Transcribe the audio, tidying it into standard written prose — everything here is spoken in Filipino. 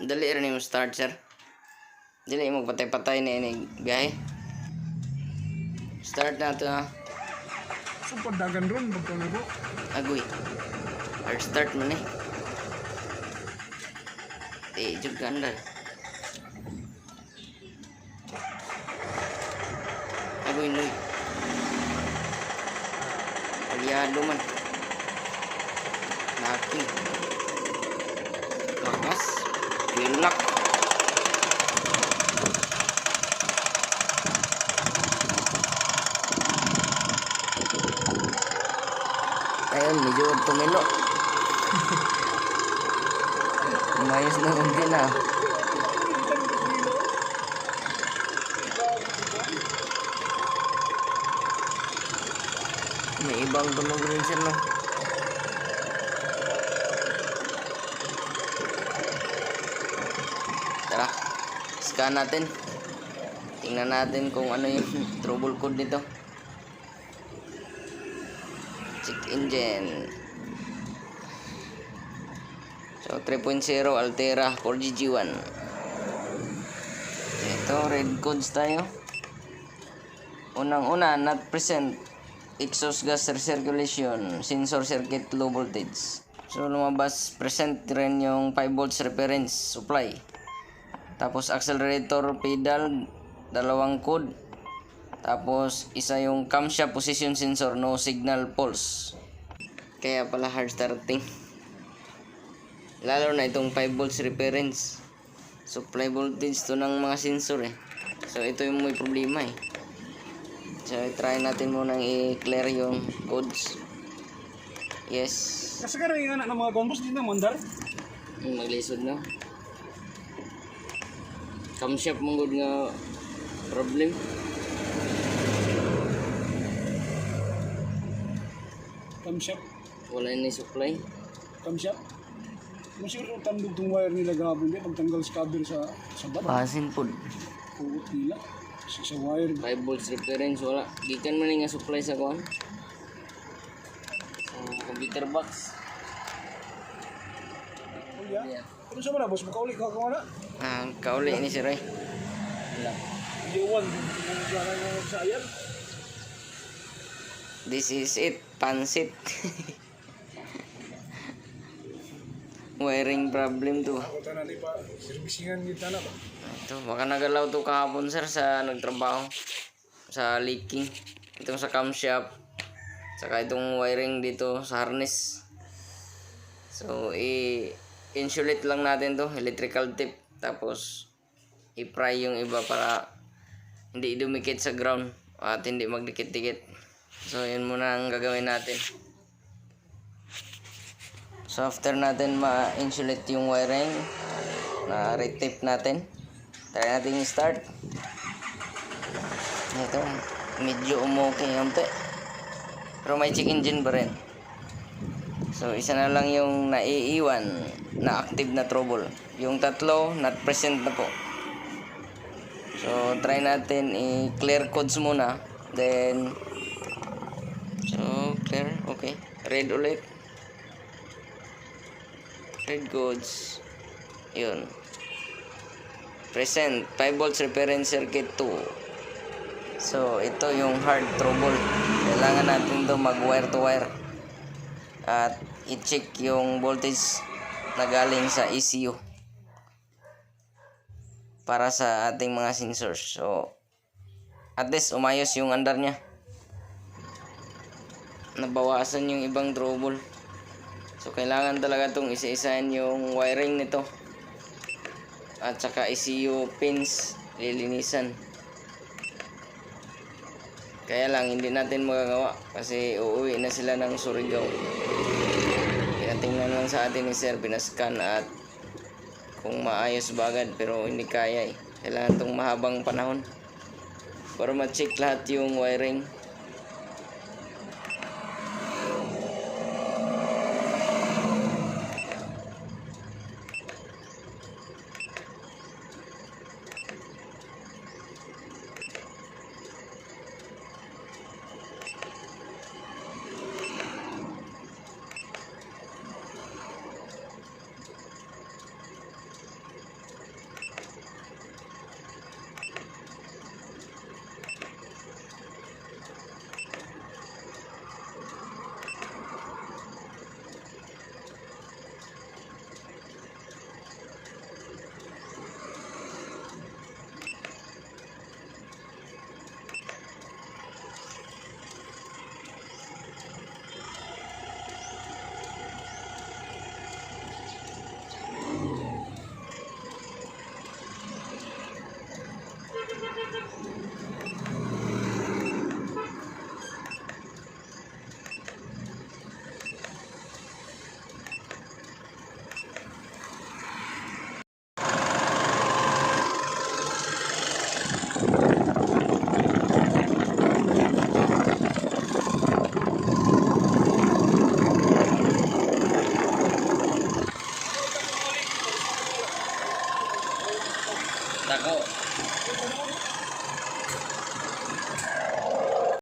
Dali rin yung start, sir. Dili mo patay-patay na ini biyahe. Start na ito, ha. So pagdagan ron, magkalago. Agoy. Hard start mo na jud ganda. Agoy, noy. Aliado man. Laki. Lakas. Pilak. Ayun, medyo tumilo. Umayos na din na. May ibang tunog rin siya, no? Tara, scan natin. Tingnan natin kung ano yung trouble code nito. Check engine. So 3.0 Altera 4GG1. Ito, red codes tayo. Unang-una, not present exhaust gas recirculation, sensor circuit low voltage. So lumabas, present rin yung 5 volts reference supply. Tapos accelerator pedal, dalawang code. Tapos isa yung camshaft position sensor, no signal pulse. Kaya pala hard starting. Lalo na itong 5 volts reference. Supply voltage to ng mga sensor eh. So ito yung may problema eh. So try natin munang i-clear yung codes. Yes. Kasi ka rin anak ng mga gombos, di na mandar. Maglisod na. Camshaft mong good nga problem. Camshaft. Wala na supply. Camshaft. Masir kung tandog itong wire nila gabon din, pagtanggal sa cover sa baba. Pasin po. Pugot nila. Sa wire. 5 volts reference wala. Gikan man nga supply sa kuan. Sa computer box. Oh yeah. Ano sa mana boss? Makauli ka na? Kauli ni si Ray. Wala. Hindi one. Hindi mo sa ayan. This is it. Pansit. Wiring problem to. Ako ta natin pa. Servisingan kita na ba? Ito, baka nagalaw to kahapon sir sa nagtrabaho. Sa leaking. Itong sa camshaft. Saka itong wiring dito sa harness. So, insulate lang natin to. Electrical tape. Tapos, i-pry yung iba para hindi dumikit sa ground. At hindi magdikit-dikit. So, yun muna ang gagawin natin. So, after natin ma-insulate yung wiring, na-retape natin. Try natin i-start. Ito, medyo umokay yung pero may check engine pa rin. So, isa na lang yung naiiwan na active na trouble. Yung tatlo, not present na po. So, try natin i-clear codes muna. Then, so, clear. Okay. Red ulit. Red codes. Yun. Present. 5 volts reference circuit 2. So, ito yung hard trouble. Kailangan natin to mag-wire to wire. At i-check yung voltage na galing sa ECU. Para sa ating mga sensors. So, at least umayos yung andar niya. Nabawasan yung ibang trouble. So, kailangan talaga itong isa-isahin yung wiring nito. At saka ECU pins, lilinisan. Kaya lang, hindi natin magagawa. Kasi uuwi na sila ng Surigao. Kaya tingnan lang sa atin ni Sir, pinascan at kung maayos ba agad. Pero hindi kaya eh. Kailangan itong mahabang panahon para ma-check lahat yung wiring. Tako.